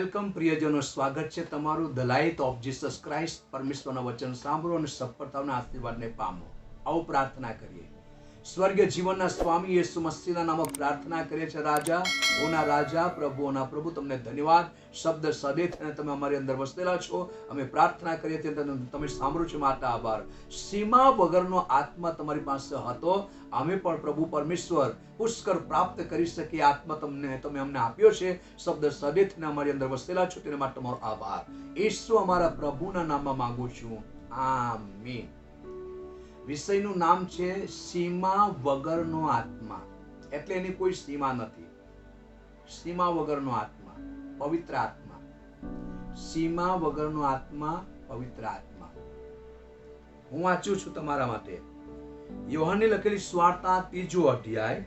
Welcome પ્રિયજનો, સ્વાગત છે તમારું the light of Jesus Christ. પરમેશ્વરના વચન સાંભળો અને સફળતાના આશીર્વાદને પામો. આવો પ્રાર્થના કરીએ. સ્વર્ગીય જીવનના સ્વામી યેસુ મસીહના નામમાં પ્રાર્થના કરીએ છીએ. રાજા ઓના રાજા, પ્રભુઓના પ્રભુ, તમને ધન્યવાદ. શબ્દ સદે થઈને તમે અમારી અંદર વસેલા છો. અમે પ્રાર્થના કરીએ છીએ, તમે સાંભળો છો, માટે આભાર. સીમા વગરનો આત્મા તમારી પાસે હતો. અમે પણ પ્રભુ પરમેશ્વર પુષ્કર પ્રાપ્ત કરી શકીએ આત્મા તમે અમને આપ્યો છે. શબ્દ સદે થઈને અમારી અંદર વસેલા છો, તેના માટે તમારો આભાર. ઈસુ અમારા પ્રભુના નામમાં માંગુ છું, આમીન. વિષયનું નામ છે સીમા વગરનો આત્મા. એટલે એની કોઈ સીમા નથી. સીમા વગરનો આત્મા, પવિત્ર આત્મા. સીમા વગરનો આત્મા, પવિત્ર આત્મા. હું વાંચું છું તમારા માટે યોહાનની લખેલી સુવાર્તા 3 અધ્યાય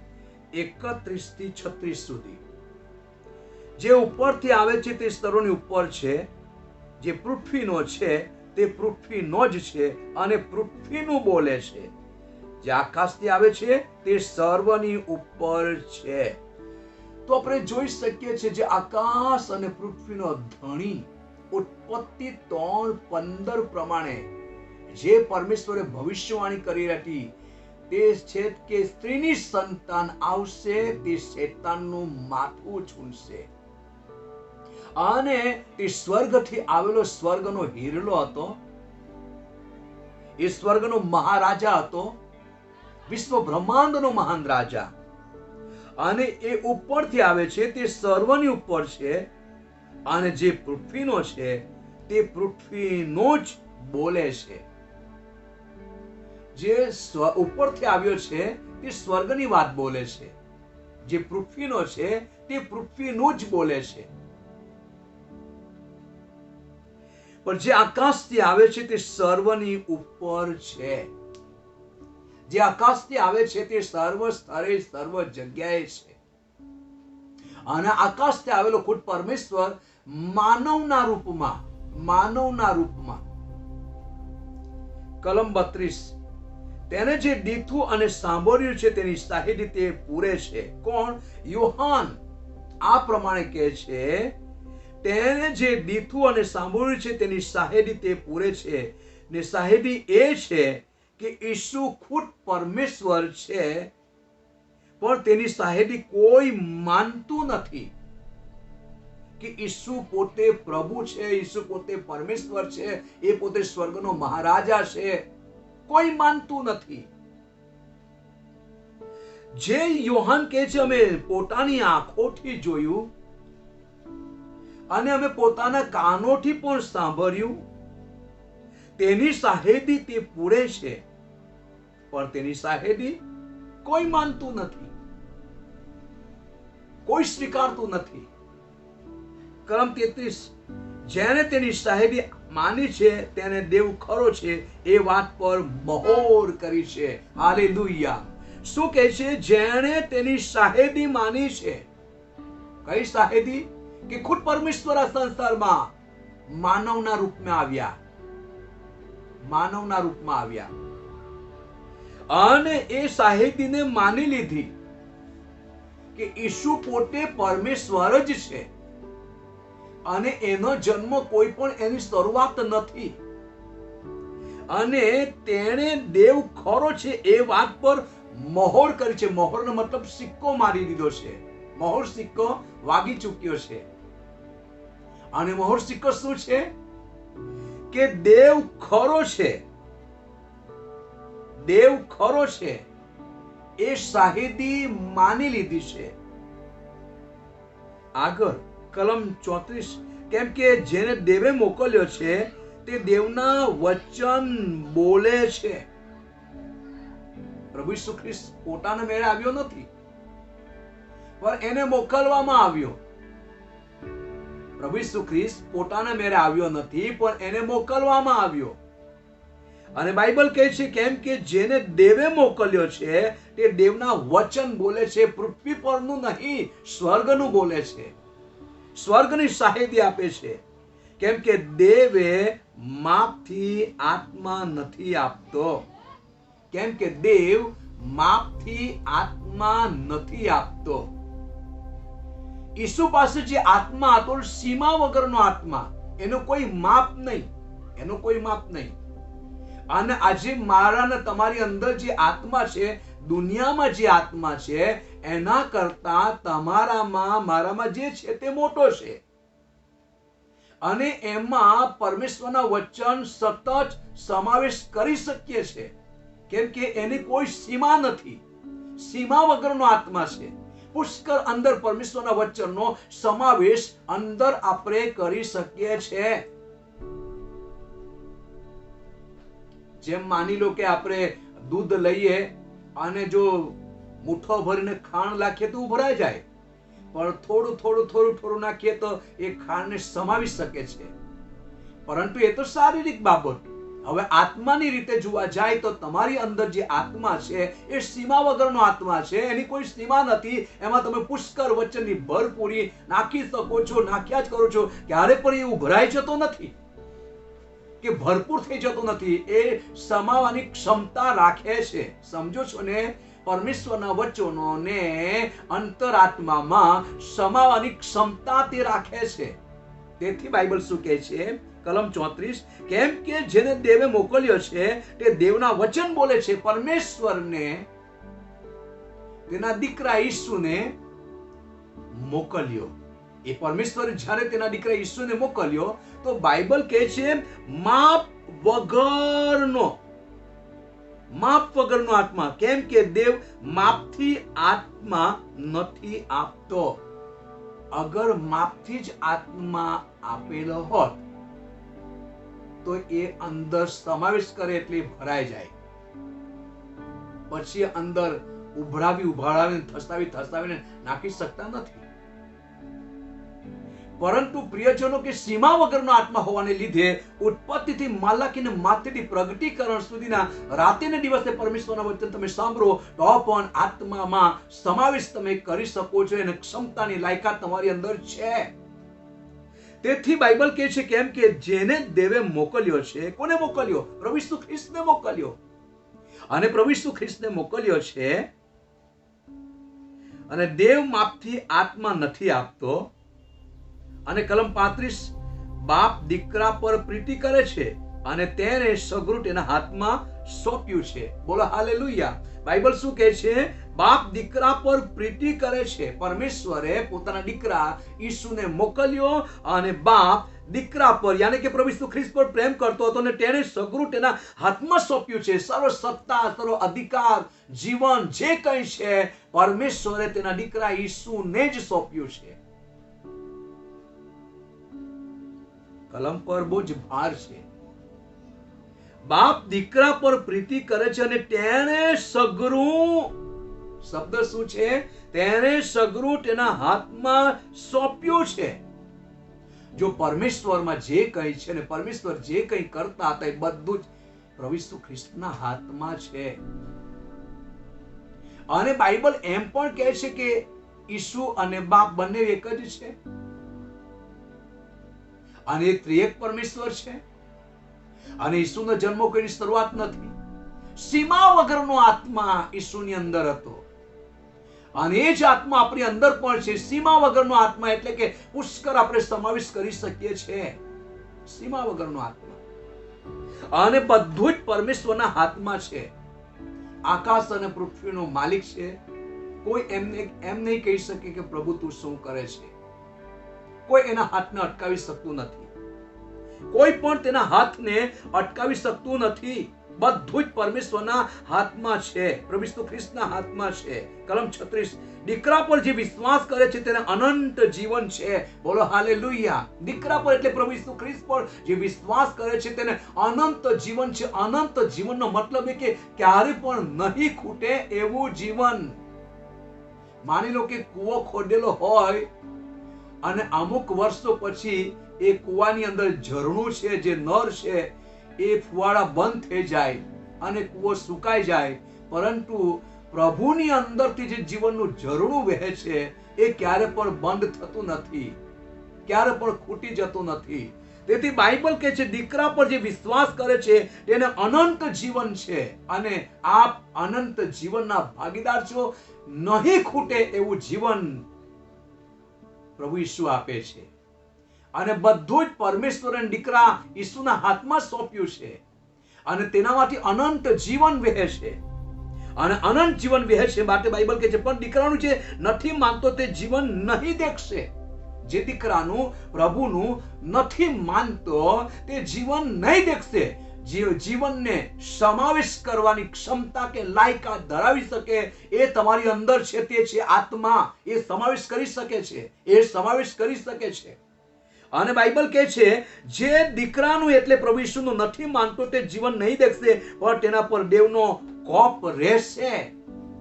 31 થી 36 સુધી. જે ઉપરથી આવે છે તે સ્તરોની ઉપર છે, જે પૃથ્વીનો છે તે પૃથ્વીનો જ છે અને પૃથ્વીનું બોલે છે. જે આકાશથી આવે છે તે સર્વની ઉપર છે. તો આપણે જોઈ શકીએ છીએ જે આકાશ અને પૃથ્વીનો ધણી ઉત્પત્તિ 3:15 પ્રમાણે જે પરમેશ્વરે ભવિષ્યવાણી કરી હતી તે છે કે સ્ત્રીની સંતાન આવશે, તે શેતાનનું માથું છૂંદશે. અને તે સ્વર્ગથી આવેલો સ્વર્ગનો હિરલો હતો. એ સ્વર્ગનો મહારાજા હતો, વિશ્વ બ્રહ્માંડનો મહાન રાજા. અને એ ઉપરથી આવે છે તે સર્વની ઉપર છે. અને જે પૃથ્વીનો છે તે પૃથ્વીનો જ બોલે છે. જે ઉપરથી આવ્યો છે તે સ્વર્ગની વાત બોલે છે. જે પૃથ્વીનો છે તે પૃથ્વીનું જ બોલે છે. પણ જે આકાશથી આવે છે તે સર્વની ઉપર છે. જે આકાશથી આવે છે તે સર્વ સ્તરે, સર્વ જગ્યાએ છે. અને આકાશથી આવેલો ખુદ પરમેશ્વર માનવના રૂપમાં કલમ 32, તેને જે દીઠું અને સાંભળ્યું છે તેની શાહિદી તે પૂરે છે. કોણ? યોહાન આ પ્રમાણે કહે છે, તેને જે દીઠું અને સાંભળ્યું છે તેની શાહિદી તે પૂરે છે. ને શાહિદી એ છે કે ઈસુ ખુદ પરમેશ્વર છે. પણ તેની શાહિદી કોઈ માનતું નથી કે ઈસુ પોતે પ્રભુ છે, ઈસુ પોતે પરમેશ્વર છે, એ પોતે સ્વર્ગનો મહારાજા છે. કોઈ માનતું નથી. જે યોહાન કહે છે અમે પોતાની આંખોથી જોયું અને અમે પોતાના કાનોથી પણ સાંભળ્યું, તેની શાહિદી તે પૂરે છે. પણ તેની શાહિદી કોઈ માનતું નથી, કોઈ સ્વીકારતું નથી. કલમ 33, જેને તેની શાહિદી માની છે તેને દેવ ખરો છે એ વાત પર મહોર કરી છે. હાલેલુયા. શું કહે છે? જેણે તેની શાહિદી માની છે. કઈ શાહિદી? કે ખુદ પરમેશ્વર આ સંસારમાં માનવના રૂપમાં આવ્યા. માનવના રૂપમાં આવ્યા અને એ શાહિદીને માની લીધી કે ઈસુ પોતે પરમેશ્વર જ છે. અને એનો જન્મ કોઈ પણ એની શરૂઆત નથી. અને તેણે દેવ ખરો છે એ વાત પર મહોર કરી છે. મહોરનો મતલબ સિક્કો મારી દીધો છે. મહોર સિક્કો વાગી ચૂક્યો છે. અને મહોર સિક્કો શું છે? કે દેવ ખરો છે. દેવ ખરો છે એ શાહિદી માની લીધી છે. આગળ કલમ 34, કેમ કે જેને દેવે મોકલ્યો છે તે દેવના વચન બોલે છે. પ્રભુ ઈસુ ખ્રિસ્ત પોતાના મેળે આવ્યો નથી, પણ એને મોકલવામાં આવ્યો. પ્રભુ ઈસુ ખ્રિસ્ત પોતાના મેળે આવ્યો નથી, પણ એને મોકલવામાં આવ્યો. અને બાઇબલ કહે છે કેમ કે જેને દેવે મોકલ્યો છે તે દેવના વચન બોલે છે. પૃથ્વી પરનું નહીં, સ્વર્ગનું બોલે છે. સ્વર્ગની શાહિદી આપે છે. કેમ કે દેવે માપથી આત્મા નથી આપતો. કેમ કે દેવ માપથી આત્મા નથી આપતો. ઈસુ પાસે જે આત્મા હતો સીમા વગરનો આત્મા, એનો કોઈ માપ નહીં, એનો કોઈ માપ નહીં. અને આજે મારા ને તમારી અંદર જે આત્મા છે, દુનિયામાં જે આત્મા છે એના કરતા તમારામાં મારામાં જે છે તે મોટો છે. અને એમાં પરમેશ્વરના વચન સતત સમાવેશ કરી શકીએ છે, કેમ કે એની કોઈ સીમા નથી. સીમા વગરનો આત્મા છે. પુષ્કળ અંદર પરમેશ્વરના વચનનો સમાવેશ અંદર આપણે કરી શકીએ છીએ. જેમ માની લો કે આપણે દૂધ લઈએ અને જો મુઠ્ઠો ભરીને ખાંડ નાખીએ તો ઉભરાઈ જાય, પણ થોડું થોડું થોડું થોડું નાખીએ તો એ ખાંડને સમાવી શકે છે. પરંતુ એ તો શારીરિક બાબત. હવે આત્માની રીતે જોવા જાય તો તમારી અંદર જે આત્મા છે એ સીમા વગરનો આત્મા છે, એની કોઈ સીમા નથી. એમાં તમે પુષ્કળ વચનની ભરપૂરી નાખી શકો છો, નાખ્યા જ કરો છો. ક્યારે પણ એ ઉભરાઈ જતો નથી કે ભરપૂર થઈ જતો નથી. એ સમાવાની ક્ષમતા રાખે છે. સમજો છો ને? પરમેશ્વરના વચનોને અંતરાત્મામાં સમાવાની ક્ષમતા તે રાખે છે. તેથી બાઇબલ શું કહે છે? કલમ 34, કેમ કે જેને દેવે મોકલ્યો છે તે દેવના વચન બોલે છે. પરમેશ્વરને તેના દીકરા ઈસુને મોકલ્યો. એ પરમેશ્વર જ્યારે તેના દીકરા ઈસુને મોકલ્યો તો બાઇબલ કહે છે માપ વગરનો આત્મા. કેમ કે દેવ માપથી આત્મા નથી આપતો. અગર માપથી જ આત્મા આપેલો હોત તો એ અંદર સમાવેશ કરે એટલે ભરાઈ જાય, પછી અંદર ઉભરાવીને થસાવીને નાખી શકતા નથી. પરંતુ પ્રિયજનો કે સીમા વગરનો આત્મા હોવાને લીધે ઉત્પત્તિથી માલાકીને માથેથી પ્રગટીકરણ સુધીના રાતે ને દિવસે પરમેશ્વરના વચન તમે સાંભળો તો પણ આત્મામાં સમાવેશ તમે કરી શકો છો. એને ક્ષમતાની લાયકાત તમારી અંદર છે. તેથી બાઇબલ કહે છે કેમ કે જેને દેવે મોકલ્યો છે. કોને મોકલ્યો? પ્રભુ ઈસુ ખ્રિસ્તને મોકલ્યો. અને પ્રભુ ઈસુ ખ્રિસ્તને મોકલ્યો છે અને દેવ માપથી આત્મા નથી આપતો. અને કલમ 35, બાપ દીકરા પર પ્રીતિ કરે છે અને તેને સગરું તેના હાથમાં સોંપ્યું છે. બોલો હાલેલુયા. બાઇબલ શું કહે છે? બાપ દીકરા પર પ્રીતિ કરે છે. પરમેશ્વરે પોતાના દીકરા ઈસુને મોકલ્યો અને બાપ દીકરા પર યાની કે પ્રભુ ઈસુ ખ્રિસ્ત પર પ્રેમ કરતો હતો અને તેને સગરું તેના હાથમાં સોંપ્યું છે. સર્વ સત્તા, સર્વ અધિકાર, જીવન જે કંઈ છે પરમેશ્વરે તેના દીકરા ઈસુને જ સોંપ્યું છે. કલમ પર બહુ જ ભાર છે. બાપ દીકરા પર પ્રીતિ કરે છે અને તેને સગરું, શબ્દ શું છે? તેને સગરું તેના હાથમાં સોંપ્યું છે. જો પરમેશ્વરમાં જે કંઈ છે ને પરમેશ્વર જે કંઈ કરતા હતા એ બધું જ પ્રભુ ઈસુ ખ્રિસ્તના હાથમાં છે. અને બાઇબલ એમ પણ કહે છે કે ઈસુ અને બાપ બંને એક જ છે અને એ ત્રિએક પરમેશ્વર છે. અને ઈસુનો જન્મ કોઈની શરૂઆત નથી. સીમા વગરનો આત્મા ઈસુની અંદર હતો અને એ જ આત્મા આપણી અંદર પણ છે. સીમા વગરનો આત્મા એટલે કે પુષ્કળ આપણે સમાવેશ કરી શકીએ છીએ. સીમા વગરનો આત્મા અને બધું જ પરમેશ્વરના હાથમાં છે. આકાશ અને પૃથ્વીનો માલિક છે. કોઈ એમ નહીં કહી શકે કે પ્રભુ તું શું કરે છે. કોઈ એના હાથને અટકાવી શકતું નથી. કોઈ પણ તેના હાથને અટકાવી શકતું નથી. બધું જ પરમેશ્વરના હાથમાં છે. પ્રભુ ઈસુ ખ્રિસ્તના હાથમાં છે. કલમ 36, દીકરા પર જે વિશ્વાસ કરે છે તેને અનંત જીવન છે. બોલો હાલેલુયા. દીકરા પર એટલે પ્રભુ ઈસુ ખ્રિસ્ત પર જે વિશ્વાસ કરે છે તેને અનંત જીવન છે. અનંત જીવનનો મતલબ એ કે ક્યારે પણ નહીં ખૂટે એવું જીવન. માની લો કે કૂવો ખોદેલો હોય અને અમુક વર્ષો પછી એ કૂવાની અંદર ઝરણું છે, જે નર છે એ ફુવાડા બંધ થઈ જાય અને કૂવો સુકાઈ જાય, પરંતુ પ્રભુની અંદરથી જે જીવનનું ઝરણું વહે છે એ ક્યારે પણ બંધ થતું નથી, ક્યારે પણ ખૂટી જતું નથી. તેથી બાઇબલ કહે છે દીકરા પર જે વિશ્વાસ કરે છે તેને અનંત જીવન છે અને આપ અનંત જીવનના ભાગીદાર છો. નહીં ખૂટે એવું જીવન પ્રભુ ઈસુ આપે છે અને બધું જ પરમેશ્વર અને દીકરા ઈસુના હાથમાં સોંપ્યું છે અને તેનામાંથી અનંત જીવન વહે છે અને અનંત જીવન વહે છે માટે બાઇબલ કહે છે પણ દીકરાનું જે નથી માનતો તે જીવન નહીં દેખશે. જે દીકરાનું પ્રભુનું નથી માનતો તે જીવન નહીં દેખશે. જીવનને સમાવેશ કરવાની ક્ષમતા કે લાયકાત ધરાવી શકે એ તમારી અંદર છે, તે છે આત્મા. એ સમાવેશ કરી શકે છે, એ સમાવેશ કરી શકે છે. અને બાઇબલ કહે છે જે દીકરાનું એટલે પ્રભુ ઈસુનું નથી માનતો તે જીવન નહીં દેખશે પણ તેના પર દેવનો કોપ રહેશે.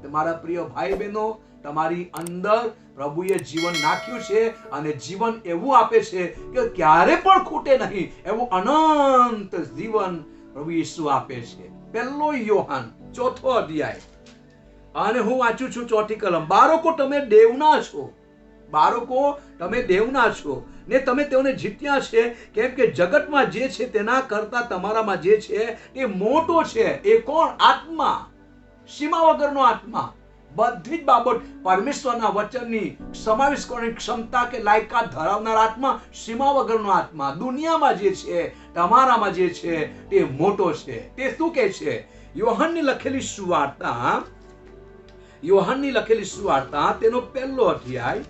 તમારા પ્રિય ભાઈ બહેનો, તમારી અંદર પ્રભુએ જીવન નાખ્યું છે અને જીવન એવું આપે છે કે ક્યારે પણ ખૂટે નહીં એવું અનંત જીવન પ્રભુ ઈસુ આપે છે. 1 યોહાન 4 અધ્યાય અને હું વાંચું છું 4 કલમ. બાળકો તમે દેવના છો, બાળકો તમે દેવના છો ને તમે તેઓને જીત્યા છે કેમ કે જગતમાં જે છે તેના કરતા તમારામાં જે છે તે મોટો છે. એ કોણ? આત્મા, સીમા વગરનો આત્મા. બધી જ બાબત પરમેશ્વરના વચનની સમાવેશ કરવાની ક્ષમતા કે લાયકાત ધરાવનાર આત્મા, સીમા વગરનો આત્મા. દુનિયામાં જે છે, તમારામાં જે છે તે મોટો છે. તે શું કહે છે? યોહાનની લખેલી સુવાર્તા, યોહાનની લખેલી સુવાર્તા તેનો 1 અધ્યાય,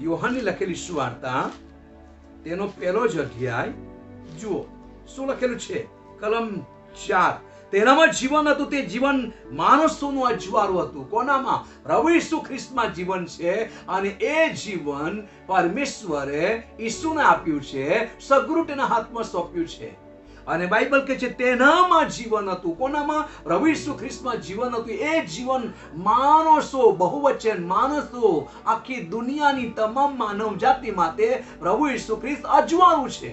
યોહાનની લખેલી સુવાર્તા તેનો 1 જ અધ્યાય જુઓ શું લખેલું છે. કલમ 4. તેનામાં જીવન હતું, તે જીવન માણસોનું અજવાળું હતું. કોનામાં? પ્રભુ ઈસુ ખ્રિસ્તમાં જીવન છે અને એ જીવન પરમેશ્વરે ઈસુને આપ્યું છે, સગરું તેના હાથમાં સોંપ્યું છે. અને બાઇબલ કહે છે તેનામાં જીવન હતું. કોનામાં? પ્રભુ ઈસુ ખ્રિસ્તમાં જીવન હતું. એ જીવન માણસો, બહુવચન માણસો, આખી દુનિયાની તમામ માનવ જાતિ માટે પ્રભુ ઈસુ ખ્રિસ્ત અજવાળું છે.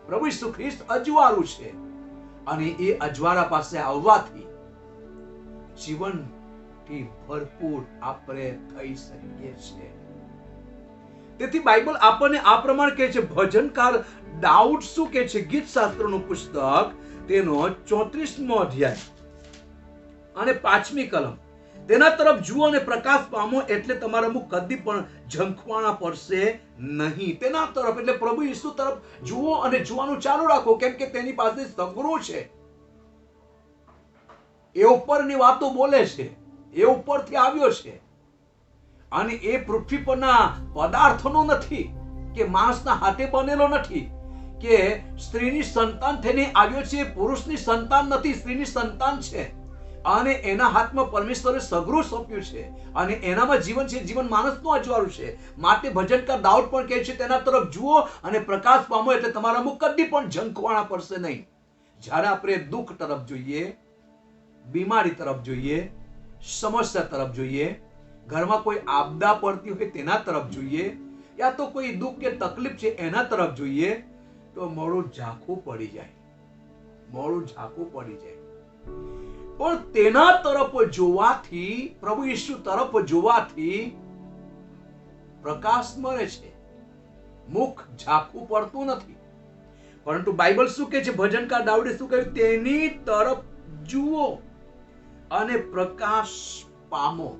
પ્રભુ ઈસુ ખ્રિસ્ત અજવાળું છે અને એ અજવાળા પાસે આવવાથી જીવનથી ભરપૂર આપણે થઈ શકીએ છીએ. તેથી બાઇબલ આપણને આ પ્રમાણે કહે છે. ભજનકાર દાઉદ શું કહે છે? ગીત શાસ્ત્રનું પુસ્તક તેનો 34મો અધ્યાય અને 5મી કલમ. તેના તરફ જુઓ અને પ્રકાશ પામો એટલે તમારા મુખ કદી પણ ઝંખવાણા પડશે નહીં. તેના તરફ એટલે પ્રભુ ઈસુ તરફ જુઓ અને જોવાનું ચાલુ રાખો કેમ કે તેની પાસે સગરું છે. એ ઉપરની વાતો બોલે છે, એ ઉપરથી આવ્યો છે અને એ પૃથ્વી પરના પદાર્થનો નથી કે માણસના હાથે બનેલો નથી કે સ્ત્રીની સંતાન થઈને આવ્યો છે. પુરુષની સંતાન નથી, સ્ત્રીની સંતાન છે અને એના હાથમાં પરમેશ્વરે સગરું સોંપ્યું છે અને એનામાં જીવન છે. જીવન માણસનું અજવાળું છે. માટે ભજનકાર દાઉદ પણ કહે છે તેના તરફ જુઓ અને પ્રકાશ પામો એટલે તમારા મુખ કદી પણ ઝંખવાણા પડશે નહીં. જ્યારે આપણે દુઃખ તરફ જોઈએ, બીમારી તરફ જોઈએ, સમસ્યા તરફ જોઈએ, ઘરમાં કોઈ આપદા પડતી હોય તેના તરફ જોઈએ, યા તો કોઈ દુઃખ કે તકલીફ છે એના તરફ જોઈએ તો મોડું ઝાંખું પડી જાય, મોડું ઝાંખું પડી જાય. પણ તેના તરફ જોવાથી, પ્રભુ ઈસુ તરફ જોવાથી પ્રકાશ મળે છે. મુખ ઝાંખું પડતું નથી. પરંતુ બાઇબલ શું કહે છે? ભજનકાર દાઉદે શું કહ્યું? તેની તરફ જુઓ અને પ્રકાશ પામો.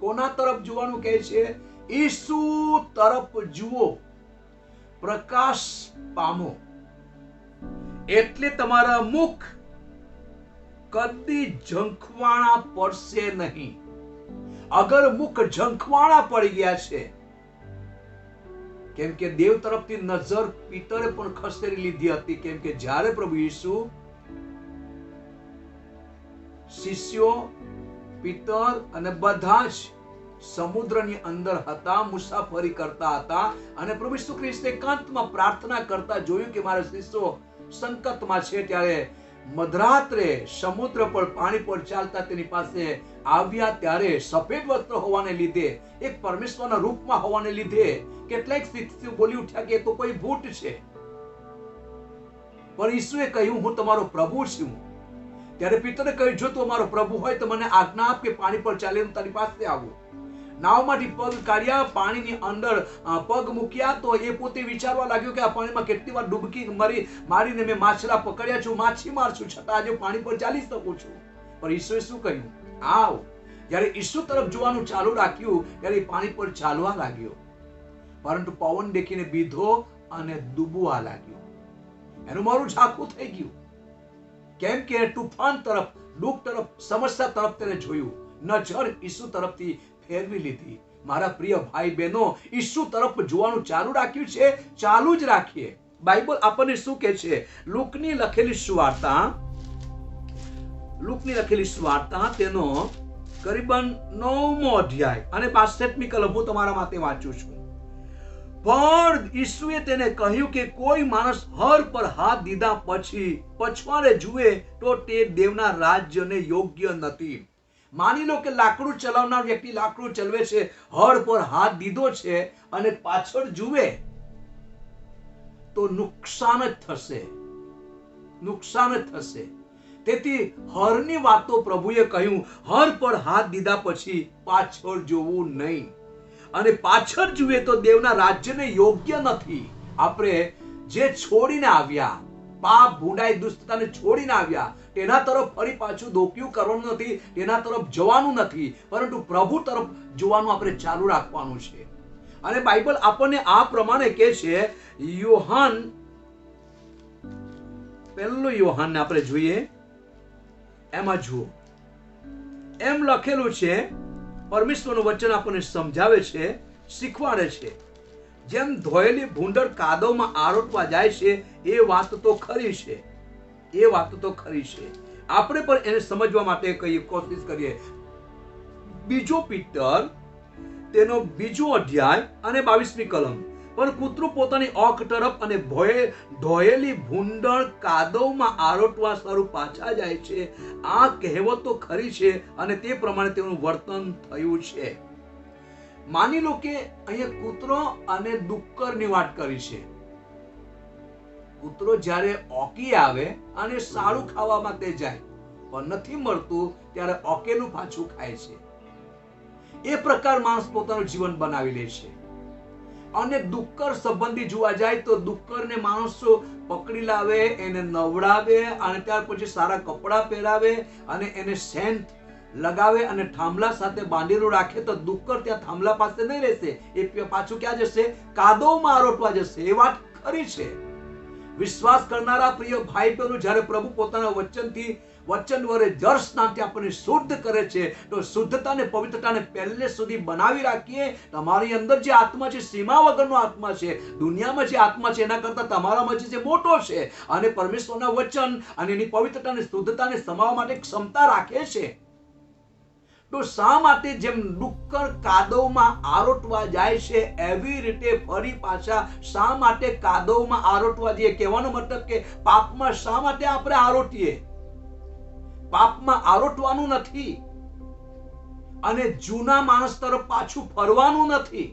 કોના તરફ જોવાનું કહે છે? ઈસુ તરફ જુઓ, પ્રકાશ પામો એટલે તમારા મુખ કદી ઝંખવાણા પડશે નહીં. અગર મુખ ઝંખવાણા પડી ગયા છે કેમ કે દેવ તરફથી નજર પિતરે પણ ખસેડી લીધી હતી કેમ કે જ્યારે પ્રભુ ઈસુ શિષ્યો, પિતર અને બધા જ સમુદ્રની અંદર હતા, મુસાફરી કરતા હતા અને પ્રભુ ઈસુ ખ્રિસ્તે એકાંતમાં પ્રાર્થના કરતા જોયું કે મારા શિષ્યો સંકટમાં છે. ત્યારે મધરાત્રે સમુદ્ર પર પાણી પર ચાલતા તેની પાસે આવ્યા. ત્યારે સફેદ વસ્ત્ર હોવાને લીધે, એક પરમેશ્વરના રૂપમાં હોવાને લીધે કેટલાક શિષ્યો બોલી ઉઠ્યા કે એ તો કોઈ ભૂત છે. પણ ઈસુએ કહ્યું હું તમારો પ્રભુ છું. ત્યારે પિતરે કહ્યું જો તું અમારો પ્રભુ હોય તો મને આજ્ઞા આપ કે પાણી પર ચાલીને તારી પાસે આવું. નાવમાંથી પગ કાઢ્યા, પાણીની અંદર પગ મૂક્યા તો એ પોતે વિચારવા લાગ્યો કે આ પાણીમાં કેટલી વાર ડૂબકી મારીને મેં માછલા પકડ્યા છું, માછીમાર છું, છતાં આજે પાણી પર ચાલી શકું છું. પણ ઈસુએ શું કહ્યું? આવ. જ્યારે ઈસુ તરફ જોવાનું ચાલુ રાખ્યું ત્યારે પાણી પર ચાલવા લાગ્યો. પરંતુ પવન દેખીને બીધો અને ડૂબવા લાગ્યો. એનું મારું ઝાંખું થઈ ગયું, કેમ કે તૂફાન તરફ, દુઃખ તરફ, સમસ્યા તરફ તેને જોયું. નજર ઈસુ તરફથી ફેરવી લીધી. મારા પ્રિય ભાઈ બહેનો, ઈસુ તરફ જોવાનું ચાલુ રાખ્યું છે, ચાલુ જ રાખીએ. બાઇબલ આપણને શું કહે છે? લુકની લખેલી સુવાર્તા તેનો કરીબન 9મો અધ્યાય અને 65મી કલમ હું તમારા માટે વાંચું છું. પણ ઈસુએ તેને કહ્યું કે કોઈ માણસ હર પર હાથ દીધા પછી પછવાડે જુએ તો તે દેવના રાજ્યને યોગ્ય નથી. માની લો કે લાકડું ચલાવનાર વ્યક્તિ લાકડું ચલાવે છે, હળ પર હાથ દીધો છે અને પાછળ જુએ તો નુકસાન જ થશે, નુકસાન જ થશે. તેથી હરની વાતો પ્રભુએ કહ્યું, હર પર હાથ દીધા પછી પાછળ જોવું નહીં, અને પાછળ જુએ તો દેવના રાજ્યને યોગ્ય નથી. આપણે જે છોડીને આવ્યા, પાપ, ભૂંડાઈ, દુષ્ટતાને છોડીને આવ્યા, તેના તરફ ફરી પાછું દોક્યું કરવાનું નથી, તેના તરફ જવાનું નથી, પરંતુ પ્રભુ તરફ જોવાનું આપણે ચાલુ રાખવાનું છે. અને બાઇબલ આપણને આ પ્રમાણે કહે છે. યોહાન, પહેલું યોહાનને આપણે જોઈએ, એમાં જુઓ, એમ લખેલું છે. પરમેશ્વરનું વચન આપણને સમજાવે છે, શીખવાડે છે. જેમ ધોયેલી ભૂંડર કાદવમાં આરોટવા જાય છે, એ વાત તો ખરી છે, એ વાત તો ખરી છે. આપણે પણ એને સમજવા માટે કોશિશ કરીએ. બીજો પીટર તેનો 2 અધ્યાય અને 22મી કલમ. પણ કૂતરું પોતાની ઓખ તરફ અને ધોયેલી ભૂંડળ કાદવમાં આરોટવા સ્વરૂપ પાછા જાય છે. આ કહેવત તો ખરી છે અને તે પ્રમાણે તેનું વર્તન થયું છે. માની લો કે અહીંયા કૂતરો અને ડુક્કરની વાત કરી છે. કૂતરો જ્યારે ઓકી આવે અને સારું ખાવા માટે જાય, પણ નથી મળતું ત્યારે ઓકેલું પાછું ખાય છે. એ પ્રકાર માણસ પોતાનું જીવન બનાવી લે છે. અને ડુક્કર સંબંધી જોવા જાય તો ડુક્કરને માણસો પકડી લાવે, એને નવડાવે અને ત્યાર પછી સારા કપડાં પહેરાવે અને એને સેન્ટ લગાવે અને થાંભલા સાથે બાંધેલું રાખે તો ડુક્કર ત્યાં થાંભલા પાસે નહીં રહેશે, એ પાછું ક્યાં જશે? કાદવમાં આરોટવા જશે. એ વાત ખરી છે. વિશ્વાસ કરનારા પ્રિય ભાઈ બહેનો, જ્યારે પ્રભુ પોતાના વચન વડે જળ સ્નાનથી આપણને શુદ્ધ કરે છે, તો શુદ્ધતાને, પવિત્રતાને પહેલે સુધી બનાવી રાખીએ. તમારી અંદર જે આત્મા છે, સીમા વગરનો આત્મા છે. દુનિયામાં જે આત્મા છે એના કરતા તમારામાં જે મોટો છે, અને પરમેશ્વરના વચન અને એની પવિત્રતાને, શુદ્ધતાને સમાવવા માટે ક્ષમતા રાખે છે. તો શા માટે જેમ ડુક્કર કાદવમાં આરોટવા જાય છે, એવી રીતે ફરી પાછા શા માટે કાદવમાં આરોટવા જઈએ? કહેવાનો મતલબ કે પાપમાં શા માટે આપણે આરોટીએ? પાપમાં આરોટવાનું નથી અને જૂના માણસ તરફ પાછું ફરવાનું નથી.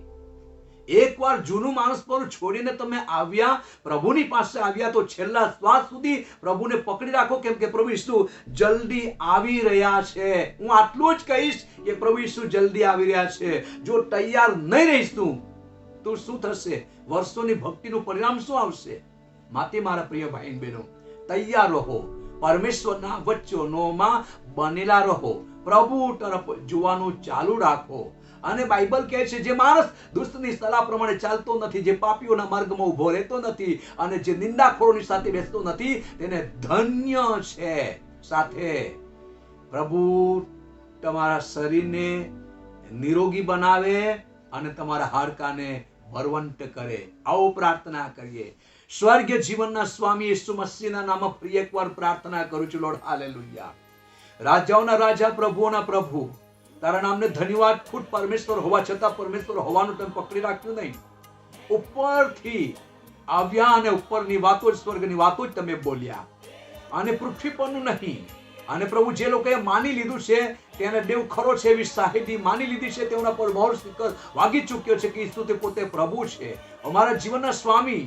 એકવાર જૂનું માણસ પર છોડીને તમે આવ્યા, પ્રભુની પાસે આવ્યા, તો છેલ્લા શ્વાસ સુધી પ્રભુને પકડી રાખો, કેમ કે પ્રભુ ઈસુ જલ્દી આવી રહ્યા છે. હું આટલું જ કહીશ કે પ્રભુ ઈસુ જલ્દી આવી રહ્યા છે. જો તૈયાર નહીં રહીશું તો શું થશે? વર્ષોની ભક્તિનું પરિણામ શું આવશે? માટે મારા પ્રિય ભાઈ બહેનો, તૈયાર રહો, પરમેશ્વરના વચનોમાં બનેલા રહો, પ્રભુ તરફ જોવાનું ચાલુ રાખો. અને બાઇબલ કહે છે, જે માણસ દુષ્ટની સલાહ પ્રમાણે ચાલતો નથી, જે પાપીઓના માર્ગમાં ઉભો રહેતો નથી અને જે નિંદાખોરોની સાથે બેસતો નથી, તેને ધન્ય છે. સાથે પ્રભુ તમારા શરીરને નિરોગી બનાવે અને તમારા હાડકાને બળવંત કરે. આવો પ્રાર્થના કરીએ. સ્વર્ગીય જીવનના સ્વામી ઈસુ મસીહના નામમાં ફરી એકવાર પ્રાર્થના કરું છું. Lord hallelujah. રાજાઓના રાજા, પ્રભુઓના પ્રભુ, તારા નામને ધન્યવાદ. ખુદ પરમેશ્વર હોવા છતાં પરમેશ્વર હોવાનું તમે પકડી રાખ્યું નહીં. ઉપરથી આવ્યા અને ઉપરની વાતો જ, સ્વર્ગની વાતો જ તમે બોલ્યા, અને પૃથ્વી પરનું નહીં. અને પ્રભુ, જે લોકોએ માની લીધું છે તેને દેવ ખરો છે એવી સાહિતી માની લીધી છે, તેઓના પર મોહર સ્ટીકર વાગી ચૂક્યો છે કે ઈસુ તે પોતે પ્રભુ છે. અમારા જીવનના સ્વામી,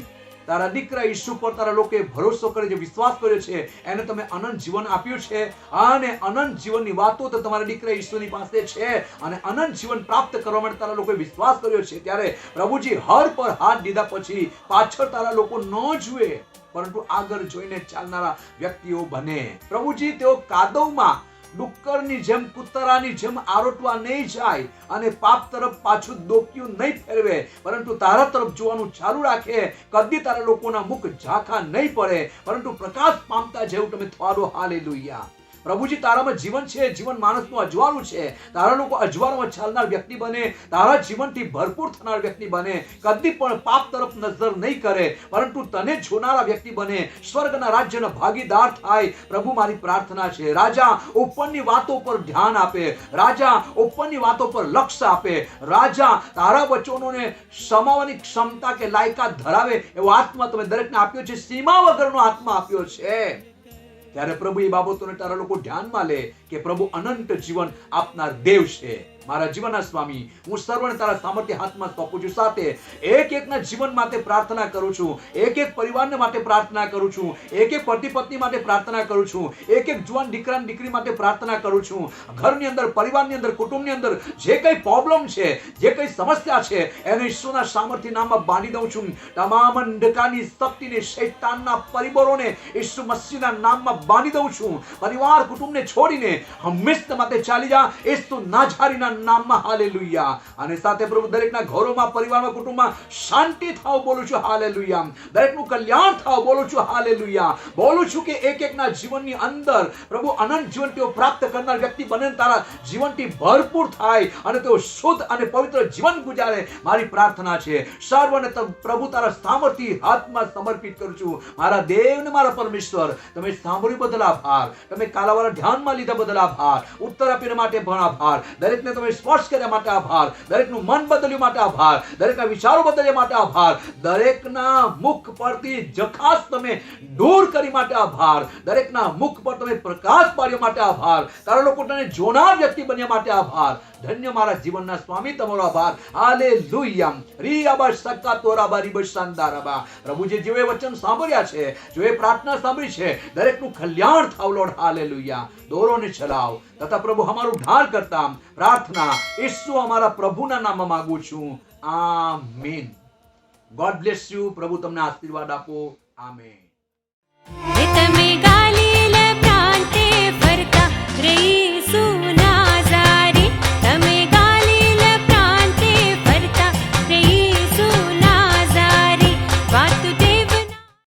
તારા દીકરા ઈસુ પર તારા લોકોએ ભરોસો કર્યો છે, વિશ્વાસ કર્યો છે, એને તમે અનંત જીવન આપ્યું છે. અને અનંત જીવનની વાતો તો તમારા દીકરા ઈસુની પાસે છે, અને અનંત જીવન પ્રાપ્ત કરવા માટે તારા લોકોએ વિશ્વાસ કર્યો છે. ત્યારે પ્રભુજી, હર પર હાથ દીધા પછી પાછળ તારા લોકો ન જુએ, પરંતુ આગળ જોઈને ચાલનારા વ્યક્તિઓ બને. પ્રભુજી, તેઓ કાદવમાં ડુક્કરની જેમ કૂતરાની જેમ આરોટવા નહીં જાય અને પાપ તરફ પાછું ડોક્યું નહીં ફેરવે, પરંતુ તારા તરફ જોવાનું ચાલુ રાખે. કદી તારા લોકોના મુખ ઝાંખા નહીં પડે, પરંતુ પ્રકાશ પામતા જેવું તમે થવાનો. હાલેલુયા. પ્રભુજી, તારામાં જીવન છે, જીવન માણસનું અજવાળું છે. તારા લોકો અજવાળામાં ચાલનાર વ્યક્તિ બને, તારા જીવનથી ભરપૂર થનાર વ્યક્તિ બને. કદી પણ પાપ તરફ નજર નહીં કરે, પરંતુ તને જોનારા વ્યક્તિ બને, સ્વર્ગના રાજ્યના ભાગીદાર થાય. પ્રભુ, મારી પ્રાર્થના છે, રાજા ઉપરની વાતો પર ધ્યાન આપે, રાજા ઉપરની વાતો પર લક્ષ્ય આપે, રાજા તારા વચનોને સમાવવાની ક્ષમતા કે લાયકાત ધરાવે એવો આત્મા તમે દરેકને આપ્યો છે, સીમા વગરનો આત્મા આપ્યો છે. ત્યારે પ્રભુ એ બાબતોને તારા લોકો ધ્યાનમાં લે કે પ્રભુ અનંત જીવન આપનાર દેવ છે. મારા જીવનના સ્વામી, હું સર્વને તારા સામર્થ્ય હાથમાં સોંપું છું. સાથે એક એકના જીવન માટે પ્રાર્થના કરું છું, એક એક પરિવારને માટે પ્રાર્થના કરું છું, એક એક પતિ પત્ની માટે પ્રાર્થના કરું છું, એક એક જુવાન દીકરા દીકરી માટે પ્રાર્થના કરું છું. ઘરની અંદર, પરિવારની અંદર, કુટુંબની અંદર જે કઈ પ્રોબ્લેમ છે, જે કઈ સમસ્યા છે, એને ઈશ્વરના સામર્થ્ય નામમાં બાંધી દઉં છું. તમામ અંધકારની શક્તિને, શૈતાનના પરિબળોને ઈસુ મસીહના નામમાં બાંધી દઉં છું. પરિવાર કુટુંબને છોડીને હંમેશા માટે ચાલી જા ઈસુ નાઝારીના નામમાં. હાલેલુયા. અને સાથે પ્રભુ દરેકના ઘરોમાં, પરિવારમાં, કુટુંબમાં શાંતિ થાવ બોલું છું. હાલેલુયા. દરેકનું કલ્યાણ થાવ બોલું છું. હાલેલુયા. બોલું છું કે એક એકના જીવનની અંદર પ્રભુ અનંત જીવન તેઓ પ્રાપ્ત કરનાર વ્યક્તિ બને, તારા જીવનથી ભરપૂર થાય અને તેઓ શુદ્ધ અને પવિત્ર જીવન ગુજારે. મારી પ્રાર્થના છે, સર્વને પ્રભુ તારા સામર્થ્ય હાથમાં સમર્પિત કરું છું. મારા દેવ ને મારા પરમેશ્વર, તમે સાંભળ્યું બદલ આભાર, તમે કાલાવાળા ધ્યાનમાં લીધા બદલ આભાર, ઉત્તર આપીને માટે પણ આભાર, દરેકને તમે સ્પર્શ કર્યા માટે આભાર, દરેકનું મન બદલ્યું માટે આભાર, દરેકના વિચારો બદલ્યા માટે આભાર, દરેકના મુખ પરથી જખાસ તમે દૂર કરી માટે આભાર, દરેકના મુખ પર તમે પ્રકાશ પાડ્યો માટે આભાર, તારા લોકો તને જોનાર વ્યક્તિ બન્યા માટે આભાર. ધન્ય મારા જીવનના સ્વામી, તમારો આભાર. હાલેલુયા. રીયાબા સક્કા તોરાબા રીબશાંદારાબા. પ્રભુજી, જેવે વચન સાંભળ્યા છે, જેવે પ્રાર્થના સાંભળી છે, દરેકનું કલ્યાણ થાવ લોર્ડ. હાલેલુયા. દોરોને ચલાવ તથા પ્રભુ અમારું ઢાળ કરતા પ્રાર્થના ઈસુ અમારા પ્રભુના નામમાં માંગુ છું. આમીન. God bless you. પ્રભુ તમને આશીર્વાદ આપો. આમીન.